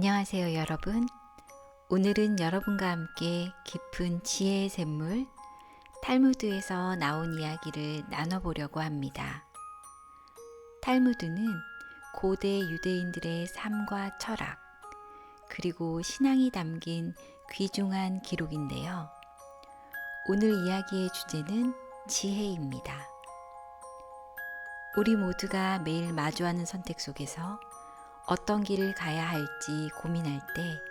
안녕하세요, 여러분. 오늘은 여러분과 함께 깊은 지혜의 샘물, 탈무드에서 나온 이야기를 나눠보려고 합니다. 탈무드는 고대 유대인들의 삶과 철학, 그리고 신앙이 담긴 귀중한 기록인데요. 오늘 이야기의 주제는 지혜입니다. 우리 모두가 매일 마주하는 선택 속에서 어떤 길을 가야 할지 고민할 때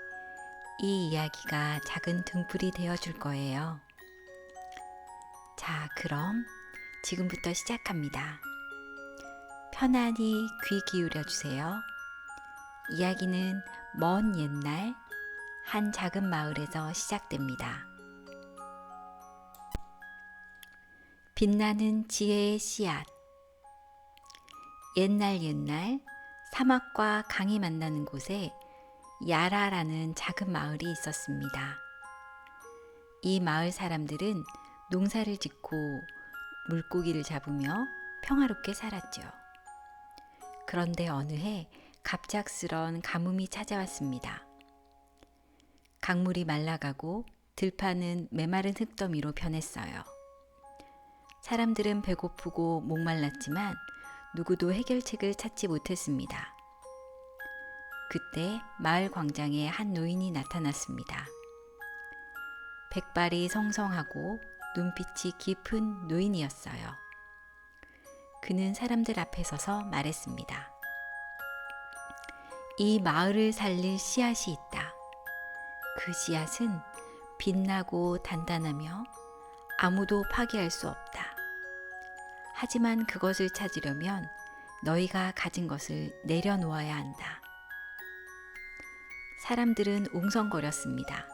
이 이야기가 작은 등불이 되어줄 거예요. 자, 그럼 지금부터 시작합니다. 편안히 귀 기울여 주세요. 이야기는 먼 옛날 한 작은 마을에서 시작됩니다. 빛나는 지혜의 씨앗. 옛날 사막과 강이 만나는 곳에 야라라는 작은 마을이 있었습니다. 이 마을 사람들은 농사를 짓고 물고기를 잡으며 평화롭게 살았죠. 그런데 어느 해 갑작스런 가뭄이 찾아왔습니다. 강물이 말라가고 들판은 메마른 흙더미로 변했어요. 사람들은 배고프고 목말랐지만 누구도 해결책을 찾지 못했습니다. 그때 마을 광장에 한 노인이 나타났습니다. 백발이 성성하고 눈빛이 깊은 노인이었어요. 그는 사람들 앞에 서서 말했습니다. 이 마을을 살릴 씨앗이 있다. 그 씨앗은 빛나고 단단하며 아무도 파괴할 수 없다. 하지만 그것을 찾으려면 너희가 가진 것을 내려놓아야 한다. 사람들은 웅성거렸습니다.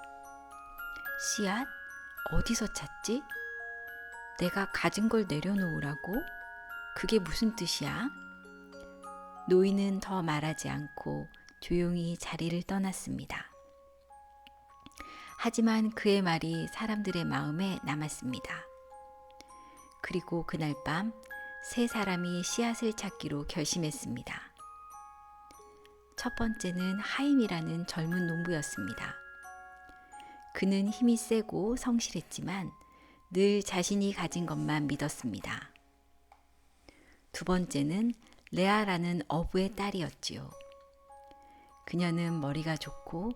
씨앗? 어디서 찾지? 내가 가진 걸 내려놓으라고? 그게 무슨 뜻이야? 노인은 더 말하지 않고 조용히 자리를 떠났습니다. 하지만 그의 말이 사람들의 마음에 남았습니다. 그리고 그날 밤 세 사람이 씨앗을 찾기로 결심했습니다. 첫 번째는 하임이라는 젊은 농부였습니다. 그는 힘이 세고 성실했지만 늘 자신이 가진 것만 믿었습니다. 두 번째는 레아라는 어부의 딸이었지요. 그녀는 머리가 좋고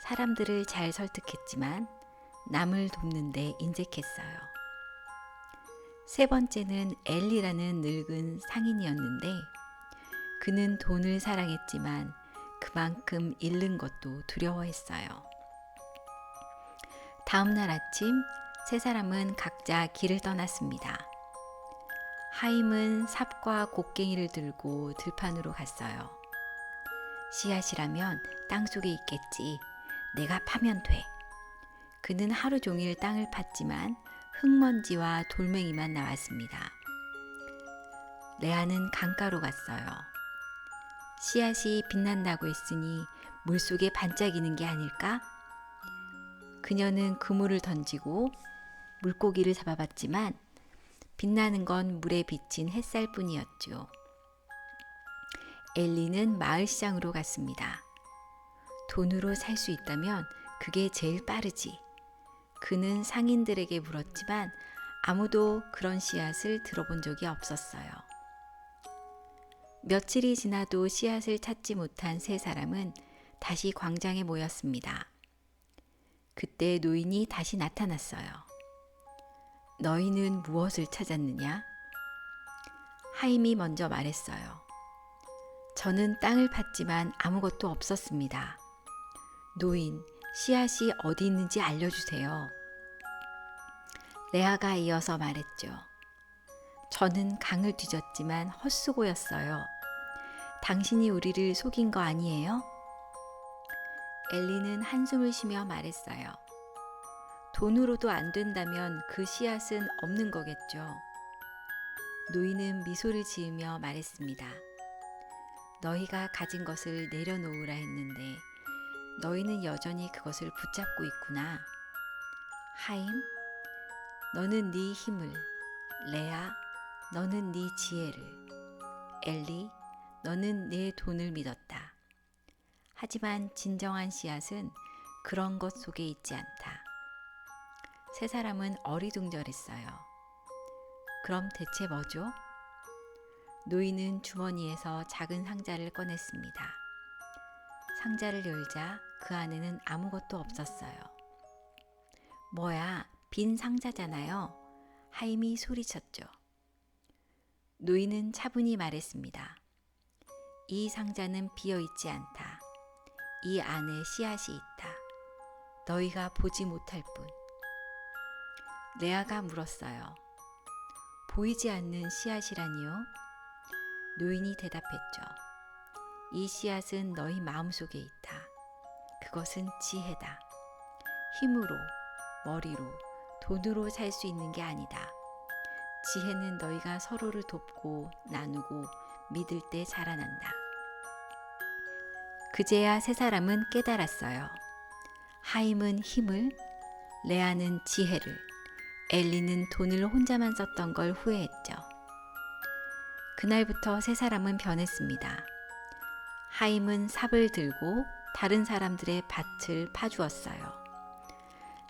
사람들을 잘 설득했지만 남을 돕는 데 인색했어요. 세 번째는 엘리라는 늙은 상인이었는데 그는 돈을 사랑했지만 그만큼 잃는 것도 두려워했어요. 다음 날 아침 세 사람은 각자 길을 떠났습니다. 하임은 삽과 곡괭이를 들고 들판으로 갔어요. 씨앗이라면 땅속에 있겠지. 내가 파면 돼. 그는 하루 종일 땅을 팠지만 흙먼지와 돌멩이만 나왔습니다. 레아는 강가로 갔어요. 씨앗이 빛난다고 했으니 물속에 반짝이는 게 아닐까? 그녀는 그물을 던지고 물고기를 잡아봤지만 빛나는 건 물에 비친 햇살뿐이었죠. 엘리는 마을시장으로 갔습니다. 돈으로 살 수 있다면 그게 제일 빠르지. 그는 상인들에게 물었지만 아무도 그런 씨앗을 들어본 적이 없었어요. 며칠이 지나도 씨앗을 찾지 못한 세 사람은 다시 광장에 모였습니다. 그때 노인이 다시 나타났어요. 너희는 무엇을 찾았느냐? 하임이 먼저 말했어요. 저는 땅을 팠지만 아무것도 없었습니다. 노인, 씨앗이 어디 있는지 알려주세요. 레아가 이어서 말했죠. 저는 강을 뒤졌지만 헛수고였어요. 당신이 우리를 속인 거 아니에요? 엘리는 한숨을 쉬며 말했어요. 돈으로도 안 된다면 그 씨앗은 없는 거겠죠. 노인은 미소를 지으며 말했습니다. 너희가 가진 것을 내려놓으라 했는데 너희는 여전히 그것을 붙잡고 있구나. 하임, 너는 네 힘을, 레아, 너는 네 지혜를, 엘리, 너는 내 돈을 믿었다. 하지만 진정한 씨앗은 그런 것 속에 있지 않다. 세 사람은 어리둥절했어요. 그럼 대체 뭐죠? 노인은 주머니에서 작은 상자를 꺼냈습니다. 상자를 열자 그 안에는 아무것도 없었어요. 뭐야, 빈 상자잖아요. 하임이 소리쳤죠. 노인은 차분히 말했습니다. 이 상자는 비어있지 않다. 이 안에 씨앗이 있다. 너희가 보지 못할 뿐. 레아가 물었어요. 보이지 않는 씨앗이라니요? 노인이 대답했죠. 이 씨앗은 너희 마음속에 있다. 그것은 지혜다. 힘으로, 머리로, 돈으로 살 수 있는 게 아니다. 지혜는 너희가 서로를 돕고 나누고 믿을 때 자라난다. 그제야 세 사람은 깨달았어요. 하임은 힘을, 레아는 지혜를, 엘리는 돈을 혼자만 썼던 걸 후회했죠. 그날부터 세 사람은 변했습니다. 하임은 삽을 들고 다른 사람들의 밭을 파주었어요.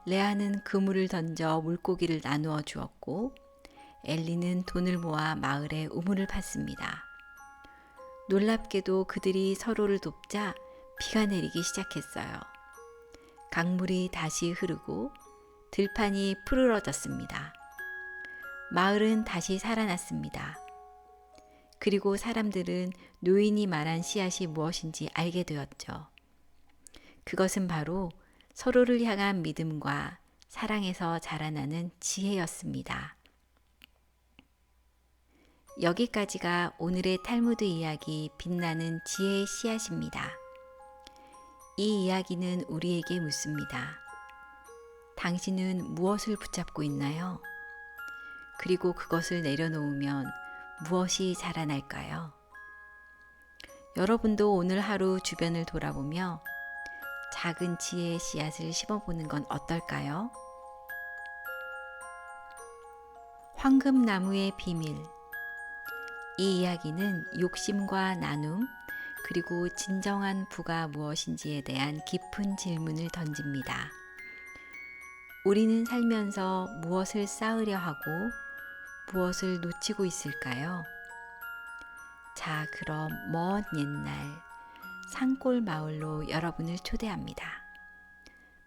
레아는 그물을 던져 물고기를 나누어 주었고 엘리는 돈을 모아 마을에 우물을 팠습니다. 놀랍게도 그들이 서로를 돕자 비가 내리기 시작했어요. 강물이 다시 흐르고 들판이 푸르러졌습니다. 마을은 다시 살아났습니다. 그리고 사람들은 노인이 말한 씨앗이 무엇인지 알게 되었죠. 그것은 바로 서로를 향한 믿음과 사랑에서 자라나는 지혜였습니다. 여기까지가 오늘의 탈무드 이야기 빛나는 지혜의 씨앗입니다. 이 이야기는 우리에게 묻습니다. 당신은 무엇을 붙잡고 있나요? 그리고 그것을 내려놓으면 무엇이 자라날까요? 여러분도 오늘 하루 주변을 돌아보며 작은 지혜의 씨앗을 심어보는 건 어떨까요? 황금나무의 비밀. 이 이야기는 욕심과 나눔, 그리고 진정한 부가 무엇인지에 대한 깊은 질문을 던집니다. 우리는 살면서 무엇을 쌓으려 하고 무엇을 놓치고 있을까요? 자, 그럼 먼 옛날 산골 마을로 여러분을 초대합니다.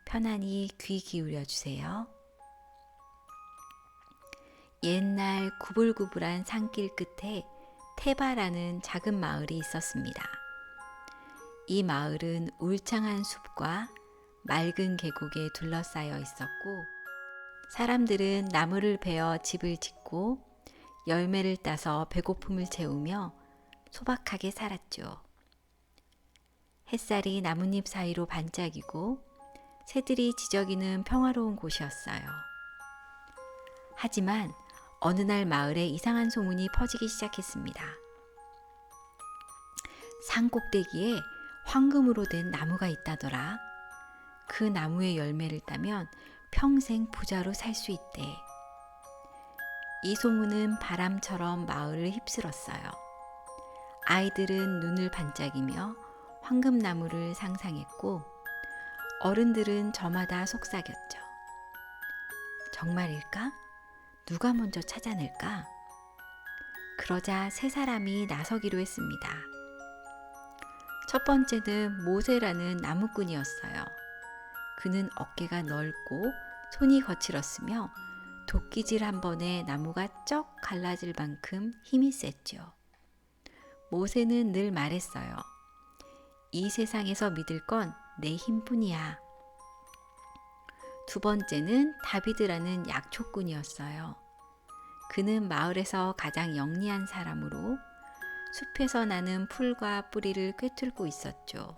편안히 귀 기울여 주세요. 옛날 구불구불한 산길 끝에 테바라는 작은 마을이 있었습니다. 이 마을은 울창한 숲과 맑은 계곡에 둘러싸여 있었고 사람들은 나무를 베어 집을 짓고 열매를 따서 배고픔을 채우며 소박하게 살았죠. 햇살이 나뭇잎 사이로 반짝이고 새들이 지저귀는 평화로운 곳이었어요. 하지만 어느 날 마을에 이상한 소문이 퍼지기 시작했습니다. 산 꼭대기에 황금으로 된 나무가 있다더라. 그 나무의 열매를 따면 평생 부자로 살 수 있대. 이 소문은 바람처럼 마을을 휩쓸었어요. 아이들은 눈을 반짝이며 황금나무를 상상했고 어른들은 저마다 속삭였죠. 정말일까? 누가 먼저 찾아낼까? 그러자 세 사람이 나서기로 했습니다. 첫 번째는 모세라는 나무꾼이었어요. 그는 어깨가 넓고 손이 거칠었으며 도끼질 한 번에 나무가 쩍 갈라질 만큼 힘이 셌죠. 모세는 늘 말했어요. 이 세상에서 믿을 건 내 힘뿐이야. 두 번째는 다비드라는 약초꾼이었어요. 그는 마을에서 가장 영리한 사람으로 숲에서 나는 풀과 뿌리를 꿰뚫고 있었죠.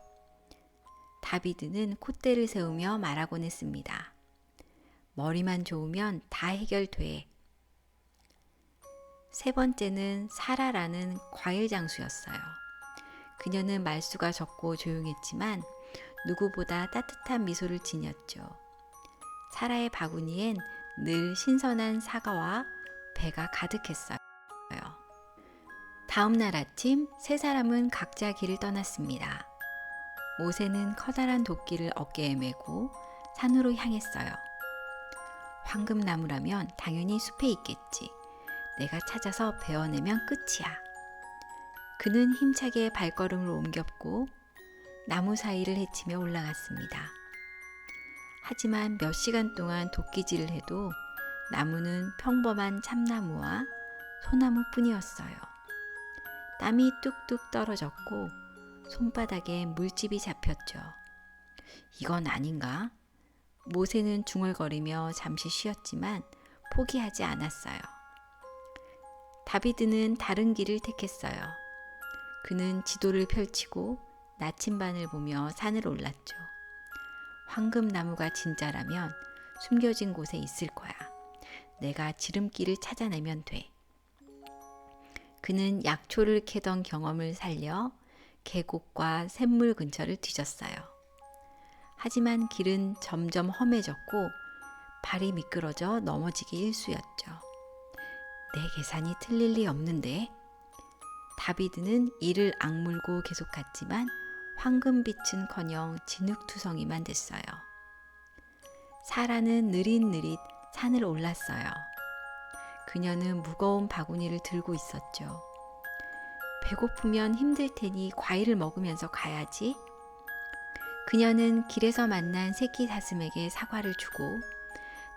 다비드는 콧대를 세우며 말하곤 했습니다. 머리만 좋으면 다 해결돼. 세 번째는 사라라는 과일 장수였어요. 그녀는 말수가 적고 조용했지만 누구보다 따뜻한 미소를 지녔죠. 사라의 바구니엔 늘 신선한 사과와 배가 가득했어요. 다음 날 아침 세 사람은 각자 길을 떠났습니다. 모세는 커다란 도끼를 어깨에 메고 산으로 향했어요. 황금나무라면 당연히 숲에 있겠지. 내가 찾아서 베어내면 끝이야. 그는 힘차게 발걸음을 옮겼고 나무 사이를 헤치며 올라갔습니다. 하지만 몇 시간 동안 도끼질을 해도 나무는 평범한 참나무와 소나무뿐이었어요. 땀이 뚝뚝 떨어졌고 손바닥에 물집이 잡혔죠. 이건 아닌가? 모세는 중얼거리며 잠시 쉬었지만 포기하지 않았어요. 다비드는 다른 길을 택했어요. 그는 지도를 펼치고 나침반을 보며 산을 올랐죠. 황금나무가 진짜라면 숨겨진 곳에 있을 거야. 내가 지름길을 찾아내면 돼. 그는 약초를 캐던 경험을 살려 계곡과 샘물 근처를 뒤졌어요. 하지만 길은 점점 험해졌고 발이 미끄러져 넘어지기 일쑤였죠. 내 계산이 틀릴 리 없는데. 다비드는 이를 악물고 계속 갔지만 황금빛은커녕 진흙투성이만 됐어요. 사라는 느릿느릿 산을 올랐어요. 그녀는 무거운 바구니를 들고 있었죠. 배고프면 힘들 테니 과일을 먹으면서 가야지. 그녀는 길에서 만난 새끼 사슴에게 사과를 주고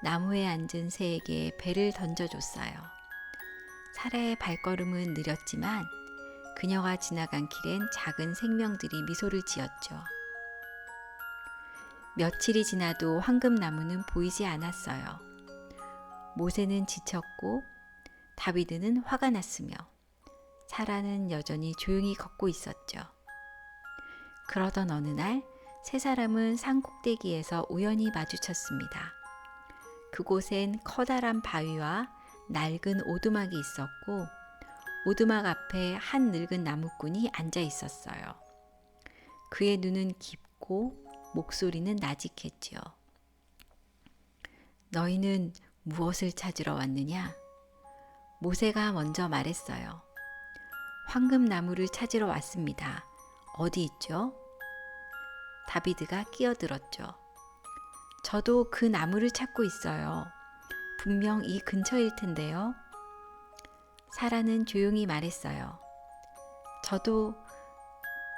나무에 앉은 새에게 배를 던져줬어요. 사라의 발걸음은 느렸지만 그녀가 지나간 길엔 작은 생명들이 미소를 지었죠. 며칠이 지나도 황금나무는 보이지 않았어요. 모세는 지쳤고 다비드는 화가 났으며 사라는 여전히 조용히 걷고 있었죠. 그러던 어느 날 세 사람은 산 꼭대기에서 우연히 마주쳤습니다. 그곳엔 커다란 바위와 낡은 오두막이 있었고 오두막 앞에 한 늙은 나무꾼이 앉아 있었어요. 그의 눈은 깊고 목소리는 나직했지요. 너희는 무엇을 찾으러 왔느냐? 모세가 먼저 말했어요. 황금나무를 찾으러 왔습니다. 어디 있죠? 다비드가 끼어들었죠. 저도 그 나무를 찾고 있어요. 분명 이 근처일 텐데요. 사라는 조용히 말했어요. 저도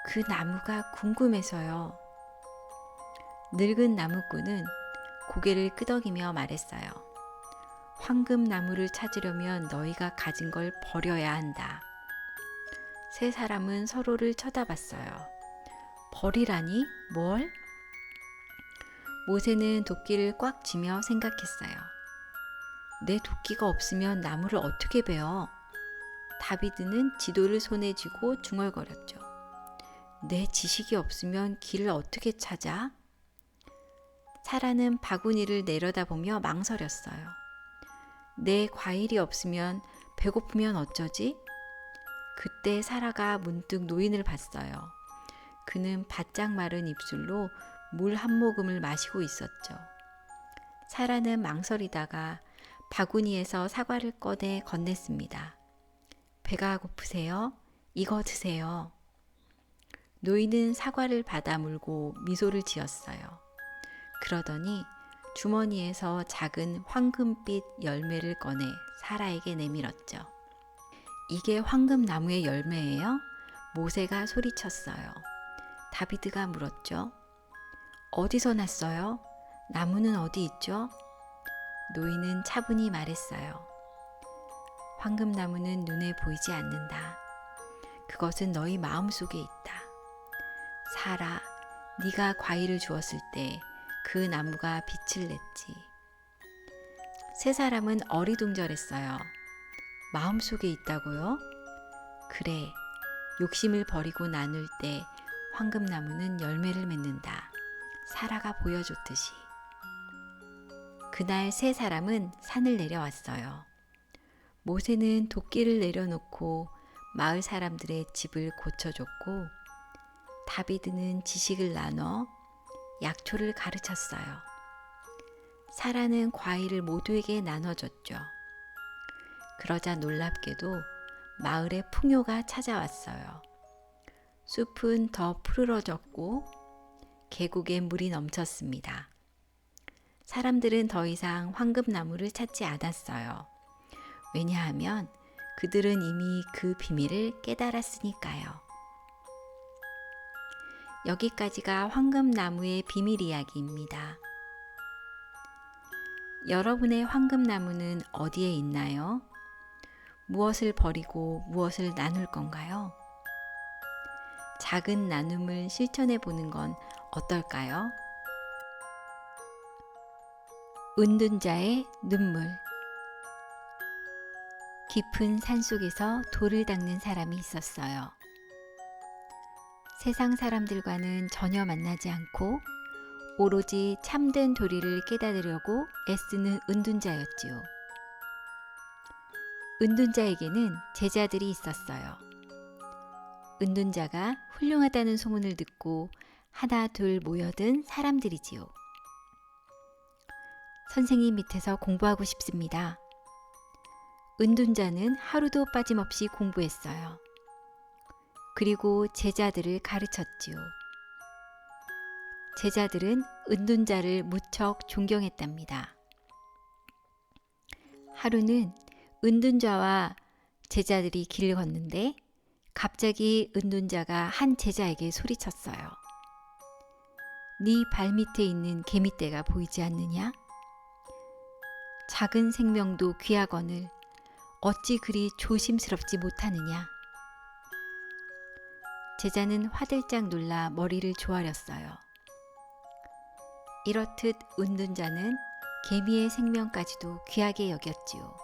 그 나무가 궁금해서요. 늙은 나무꾼은 고개를 끄덕이며 말했어요. 황금나무를 찾으려면 너희가 가진 걸 버려야 한다. 세 사람은 서로를 쳐다봤어요. 버리라니? 뭘? 모세는 도끼를 꽉 쥐며 생각했어요. 내 도끼가 없으면 나무를 어떻게 베어? 다비드는 지도를 손에 쥐고 중얼거렸죠. 내 지식이 없으면 길을 어떻게 찾아? 사라는 바구니를 내려다보며 망설였어요. 내 과일이 없으면 배고프면 어쩌지? 그때 사라가 문득 노인을 봤어요. 그는 바짝 마른 입술로 물 한 모금을 마시고 있었죠. 사라는 망설이다가 바구니에서 사과를 꺼내 건넸습니다. 배가 고프세요? 이거 드세요. 노인은 사과를 받아 물고 미소를 지었어요. 그러더니 주머니에서 작은 황금빛 열매를 꺼내 사라에게 내밀었죠. 이게 황금나무의 열매예요? 모세가 소리쳤어요. 다비드가 물었죠. 어디서 났어요? 나무는 어디 있죠? 노인은 차분히 말했어요. 황금나무는 눈에 보이지 않는다. 그것은 너희 마음속에 있다. 사라, 네가 과일을 주었을 때 그 나무가 빛을 냈지. 세 사람은 어리둥절했어요. 마음속에 있다고요? 그래, 욕심을 버리고 나눌 때 황금나무는 열매를 맺는다. 사라가 보여줬듯이. 그날 세 사람은 산을 내려왔어요. 모세는 도끼를 내려놓고 마을 사람들의 집을 고쳐줬고 다비드는 지식을 나눠 약초를 가르쳤어요. 사라는 과일을 모두에게 나눠줬죠. 그러자 놀랍게도 마을에 풍요가 찾아왔어요. 숲은 더 푸르러졌고 계곡에 물이 넘쳤습니다. 사람들은 더 이상 황금나무를 찾지 않았어요. 왜냐하면 그들은 이미 그 비밀을 깨달았으니까요. 여기까지가 황금나무의 비밀 이야기입니다. 여러분의 황금나무는 어디에 있나요? 무엇을 버리고 무엇을 나눌 건가요? 작은 나눔을 실천해 보는 건 어떨까요? 은둔 자의 눈물. 깊은 산속에서 돌을 닦는 사람이 있었어요. 세상 사람들과는 전혀 만나지 않고 오로지 참된 도리를 깨달으려고 애쓰는 은둔자였지요. 은둔자에게는 제자들이 있었어요. 은둔자가 훌륭하다는 소문을 듣고 하나 둘 모여든 사람들이지요. 선생님 밑에서 공부하고 싶습니다. 은둔자는 하루도 빠짐없이 공부했어요. 그리고 제자들을 가르쳤지요. 제자들은 은둔자를 무척 존경했답니다. 하루는 은둔자와 제자들이 길을 걷는데 갑자기 은둔자가 한 제자에게 소리쳤어요. 네 발밑에 있는 개미떼가 보이지 않느냐? 작은 생명도 귀하거늘 어찌 그리 조심스럽지 못하느냐? 제자는 화들짝 놀라 머리를 조아렸어요. 이렇듯 은둔자는 개미의 생명까지도 귀하게 여겼지요.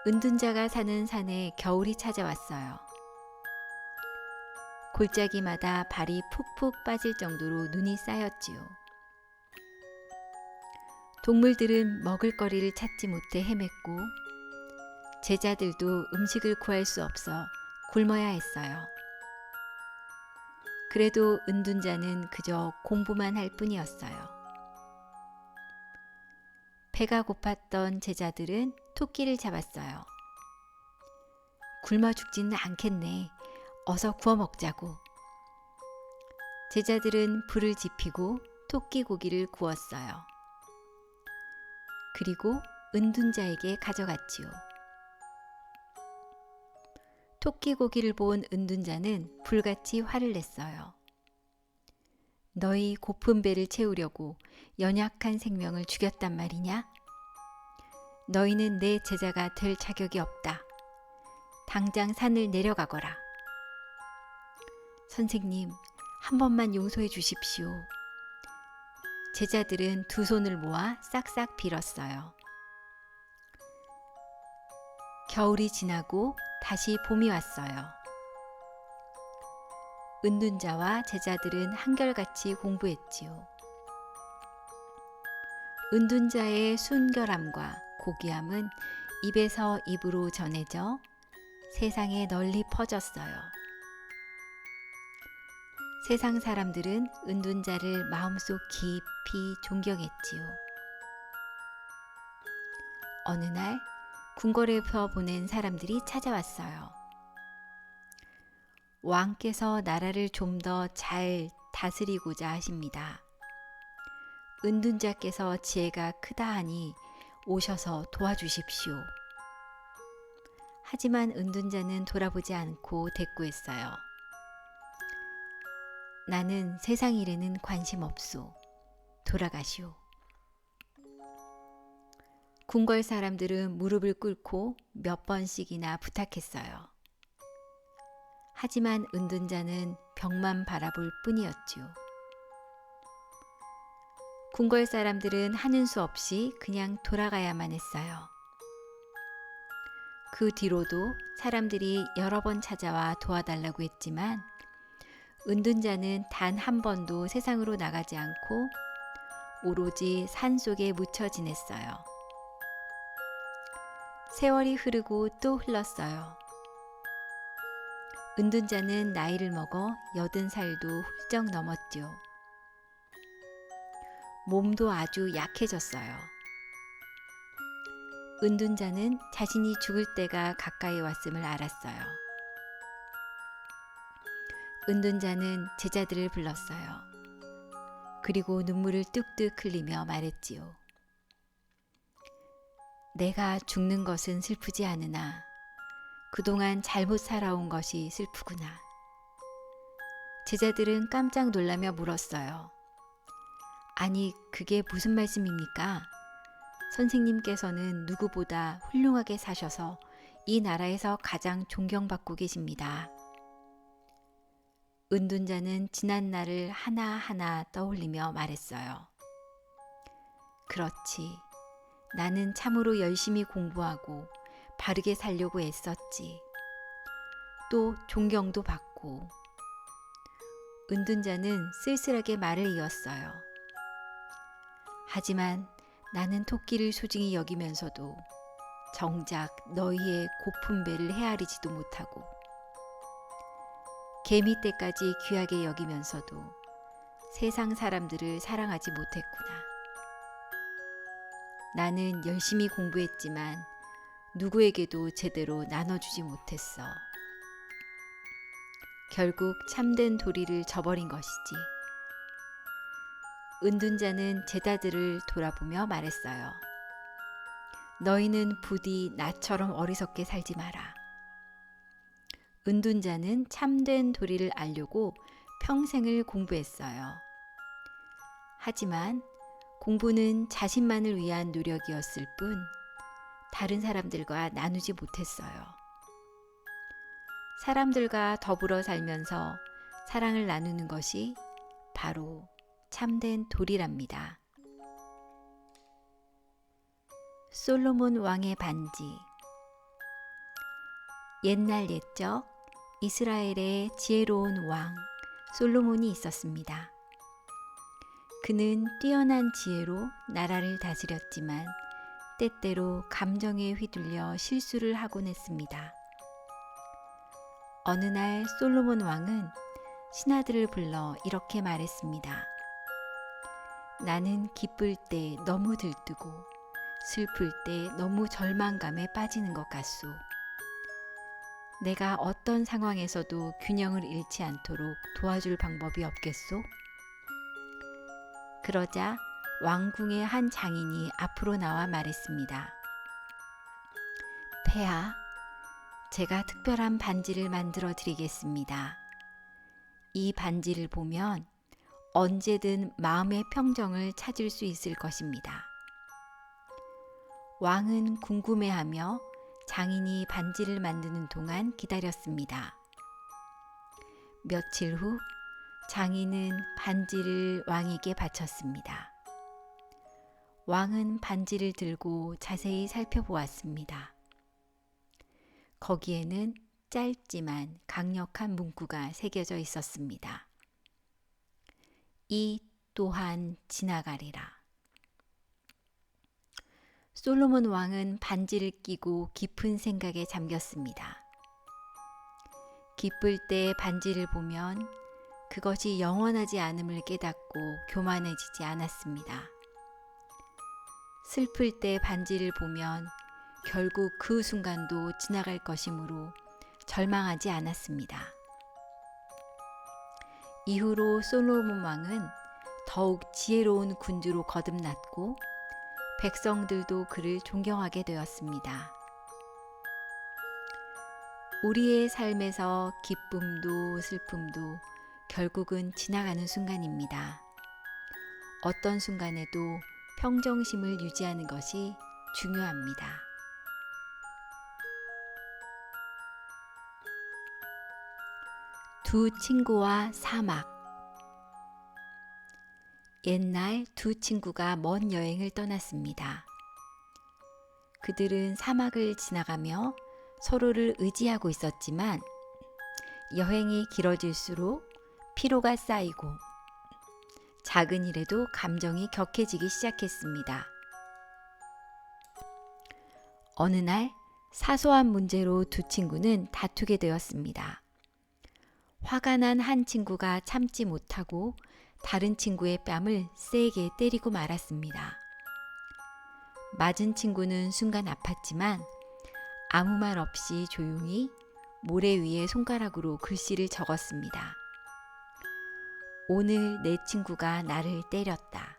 은둔자가 사는 산에 겨울이 찾아왔어요. 골짜기마다 발이 푹푹 빠질 정도로 눈이 쌓였지요. 동물들은 먹을거리를 찾지 못해 헤맸고 제자들도 음식을 구할 수 없어 굶어야 했어요. 그래도 은둔자는 그저 공부만 할 뿐이었어요. 배가 고팠던 제자들은 토끼를 잡았어요. 굶어 죽지는 않겠네. 어서 구워 먹자고. 제자들은 불을 지피고 토끼 고기를 구웠어요. 그리고 은둔자에게 가져갔지요. 토끼 고기를 본 은둔자는 불같이 화를 냈어요. 너희 고픈 배를 채우려고 연약한 생명을 죽였단 말이냐? 너희는 내 제자가 될 자격이 없다. 당장 산을 내려가거라. 선생님, 한 번만 용서해 주십시오. 제자들은 두 손을 모아 싹싹 빌었어요. 겨울이 지나고 다시 봄이 왔어요. 은둔자와 제자들은 한결같이 공부했지요. 은둔자의 순결함과 고귀함은 입에서 입으로 전해져 세상에 널리 퍼졌어요. 세상 사람들은 은둔자를 마음속 깊이 존경했지요. 어느 날 궁궐에서 보낸 사람들이 찾아왔어요. 왕께서 나라를 좀 더 잘 다스리고자 하십니다. 은둔자께서 지혜가 크다 하니 오셔서 도와주십시오. 하지만 은둔자는 돌아보지 않고 대꾸했어요. 나는 세상 일에는 관심 없소. 돌아가시오. 궁궐 사람들은 무릎을 꿇고 몇 번씩이나 부탁했어요. 하지만 은둔자는 벽만 바라볼 뿐이었지요. 궁궐 사람들은 하는 수 없이 그냥 돌아가야만 했어요. 그 뒤로도 사람들이 여러 번 찾아와 도와달라고 했지만 은둔자는 단 한 번도 세상으로 나가지 않고 오로지 산속에 묻혀 지냈어요. 세월이 흐르고 또 흘렀어요. 은둔자는 나이를 먹어 80살도 훌쩍 넘었죠. 몸도 아주 약해졌어요. 은둔자는 자신이 죽을 때가 가까이 왔음을 알았어요. 은둔자는 제자들을 불렀어요. 그리고 눈물을 뚝뚝 흘리며 말했지요. 내가 죽는 것은 슬프지 않으나 그동안 잘못 살아온 것이 슬프구나. 제자들은 깜짝 놀라며 물었어요. 아니, 그게 무슨 말씀입니까? 선생님께서는 누구보다 훌륭하게 사셔서 이 나라에서 가장 존경받고 계십니다. 은둔자는 지난 날을 하나하나 떠올리며 말했어요. 그렇지. 나는 참으로 열심히 공부하고 바르게 살려고 애썼지. 또 존경도 받고. 은둔자는 쓸쓸하게 말을 이었어요. 하지만 나는 토끼를 소중히 여기면서도 정작 너희의 고픈 배를 헤아리지도 못하고 개미 떼까지 귀하게 여기면서도 세상 사람들을 사랑하지 못했구나. 나는 열심히 공부했지만 누구에게도 제대로 나눠주지 못했어. 결국 참된 도리를 저버린 것이지. 은둔자는 제자들을 돌아보며 말했어요. 너희는 부디 나처럼 어리석게 살지 마라. 은둔자는 참된 도리를 알려고 평생을 공부했어요. 하지만 공부는 자신만을 위한 노력이었을 뿐 다른 사람들과 나누지 못했어요. 사람들과 더불어 살면서 사랑을 나누는 것이 바로 참된 도리랍니다. 솔로몬 왕의 반지. 옛날 옛적 이스라엘의 지혜로운 왕 솔로몬이 있었습니다. 그는 뛰어난 지혜로 나라를 다스렸지만 때때로 감정에 휘둘려 실수를 하곤 했습니다. 어느 날 솔로몬 왕은 신하들을 불러 이렇게 말했습니다. 나는 기쁠 때 너무 들뜨고 슬플 때 너무 절망감에 빠지는 것 같소. 내가 어떤 상황에서도 균형을 잃지 않도록 도와줄 방법이 없겠소? 그러자 왕궁의 한 장인이 앞으로 나와 말했습니다. 폐하, 제가 특별한 반지를 만들어 드리겠습니다. 이 반지를 보면 언제든 마음의 평정을 찾을 수 있을 것입니다. 왕은 궁금해하며 장인이 반지를 만드는 동안 기다렸습니다. 며칠 후 장인은 반지를 왕에게 바쳤습니다. 왕은 반지를 들고 자세히 살펴보았습니다. 거기에는 짧지만 강력한 문구가 새겨져 있었습니다. 이 또한 지나가리라. 솔로몬 왕은 반지를 끼고 깊은 생각에 잠겼습니다. 기쁠 때 반지를 보면 그것이 영원하지 않음을 깨닫고 교만해지지 않았습니다. 슬플 때 반지를 보면 결국 그 순간도 지나갈 것이므로 절망하지 않았습니다. 이후로 솔로몬 왕은 더욱 지혜로운 군주로 거듭났고 백성들도 그를 존경하게 되었습니다. 우리의 삶에서 기쁨도 슬픔도 결국은 지나가는 순간입니다. 어떤 순간에도 평정심을 유지하는 것이 중요합니다. 두 친구와 사막. 옛날 두 친구가 먼 여행을 떠났습니다. 그들은 사막을 지나가며 서로를 의지하고 있었지만 여행이 길어질수록 피로가 쌓이고 작은 일에도 감정이 격해지기 시작했습니다. 어느 날 사소한 문제로 두 친구는 다투게 되었습니다. 화가 난 한 친구가 참지 못하고 다른 친구의 뺨을 세게 때리고 말았습니다. 맞은 친구는 순간 아팠지만 아무 말 없이 조용히 모래 위에 손가락으로 글씨를 적었습니다. 오늘 내 친구가 나를 때렸다.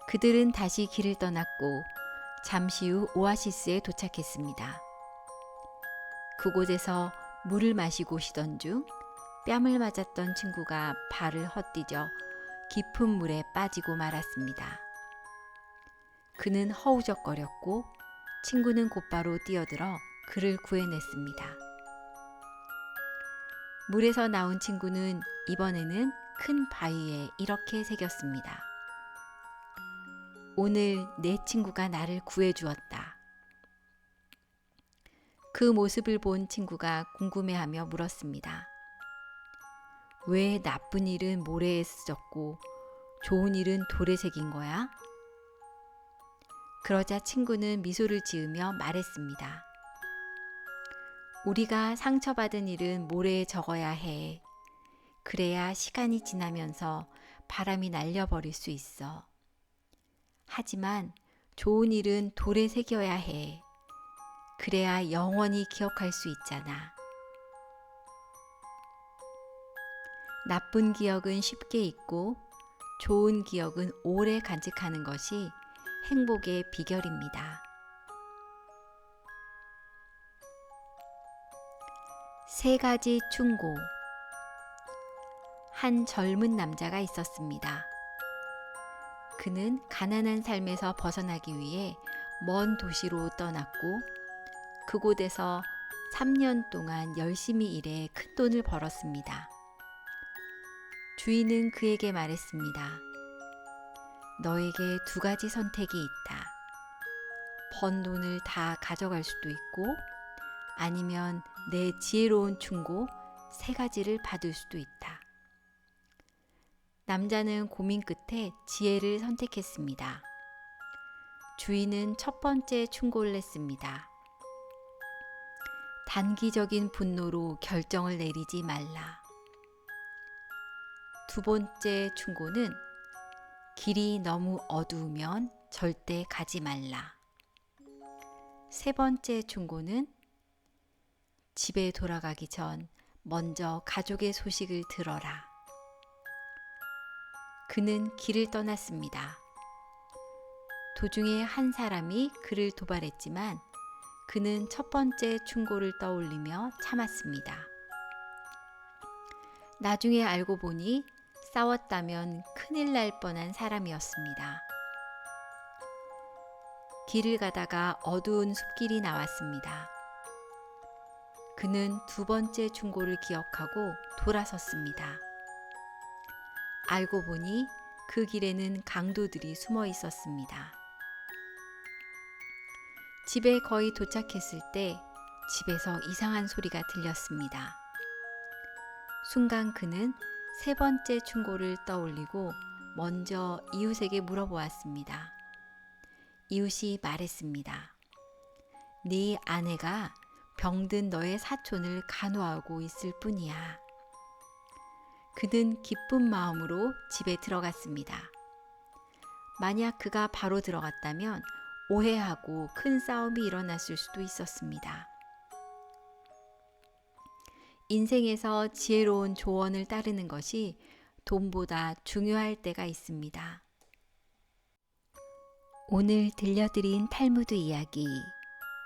그들은 다시 길을 떠났고 잠시 후 오아시스에 도착했습니다. 그곳에서 물을 마시고 쉬던 중 뺨을 맞았던 친구가 발을 헛디뎌 깊은 물에 빠지고 말았습니다. 그는 허우적거렸고 친구는 곧바로 뛰어들어 그를 구해냈습니다. 물에서 나온 친구는 이번에는 큰 바위에 이렇게 새겼습니다. 오늘 내 친구가 나를 구해주었다. 그 모습을 본 친구가 궁금해하며 물었습니다. 왜 나쁜 일은 모래에 쓰졌고 좋은 일은 돌에 새긴 거야? 그러자 친구는 미소를 지으며 말했습니다. 우리가 상처받은 일은 모래에 적어야 해. 그래야 시간이 지나면서 바람이 날려버릴 수 있어. 하지만 좋은 일은 돌에 새겨야 해. 그래야 영원히 기억할 수 있잖아. 나쁜 기억은 쉽게 잊고 좋은 기억은 오래 간직하는 것이 행복의 비결입니다. 세 가지 충고. 한 젊은 남자가 있었습니다. 그는 가난한 삶에서 벗어나기 위해 먼 도시로 떠났고 그곳에서 3년 동안 열심히 일해 큰 돈을 벌었습니다. 주인은 그에게 말했습니다. 너에게 두 가지 선택이 있다. 번 돈을 다 가져갈 수도 있고 아니면 내 지혜로운 충고 세 가지를 받을 수도 있다. 남자는 고민 끝에 지혜를 선택했습니다. 주인은 첫 번째 충고를 냈습니다. 단기적인 분노로 결정을 내리지 말라. 두 번째 충고는 길이 너무 어두우면 절대 가지 말라. 세 번째 충고는 집에 돌아가기 전 먼저 가족의 소식을 들어라. 그는 길을 떠났습니다. 도중에 한 사람이 그를 도발했지만 그는 첫 번째 충고를 떠올리며 참았습니다. 나중에 알고 보니 싸웠다면 큰일 날 뻔한 사람이었습니다. 길을 가다가 어두운 숲길이 나왔습니다. 그는 두 번째 충고를 기억하고 돌아섰습니다. 알고 보니 그 길에는 강도들이 숨어 있었습니다. 집에 거의 도착했을 때 집에서 이상한 소리가 들렸습니다. 순간 그는 세 번째 충고를 떠올리고 먼저 이웃에게 물어보았습니다. 이웃이 말했습니다. 네 아내가 병든 너의 사촌을 간호하고 있을 뿐이야. 그는 기쁜 마음으로 집에 들어갔습니다. 만약 그가 바로 들어갔다면 오해하고 큰 싸움이 일어났을 수도 있었습니다. 인생에서 지혜로운 조언을 따르는 것이 돈보다 중요할 때가 있습니다. 오늘 들려드린 탈무드 이야기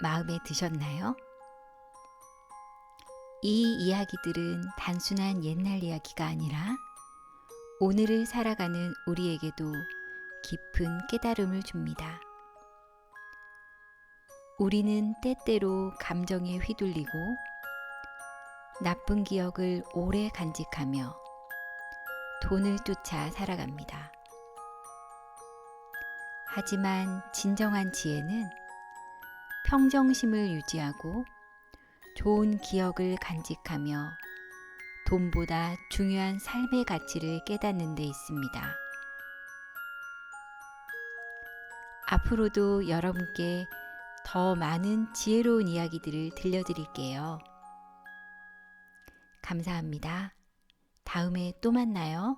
마음에 드셨나요? 이 이야기들은 단순한 옛날 이야기가 아니라 오늘을 살아가는 우리에게도 깊은 깨달음을 줍니다. 우리는 때때로 감정에 휘둘리고 나쁜 기억을 오래 간직하며 돈을 쫓아 살아갑니다. 하지만 진정한 지혜는 평정심을 유지하고 좋은 기억을 간직하며 돈보다 중요한 삶의 가치를 깨닫는 데 있습니다. 앞으로도 여러분께 더 많은 지혜로운 이야기들을 들려드릴게요. 감사합니다. 다음에 또 만나요.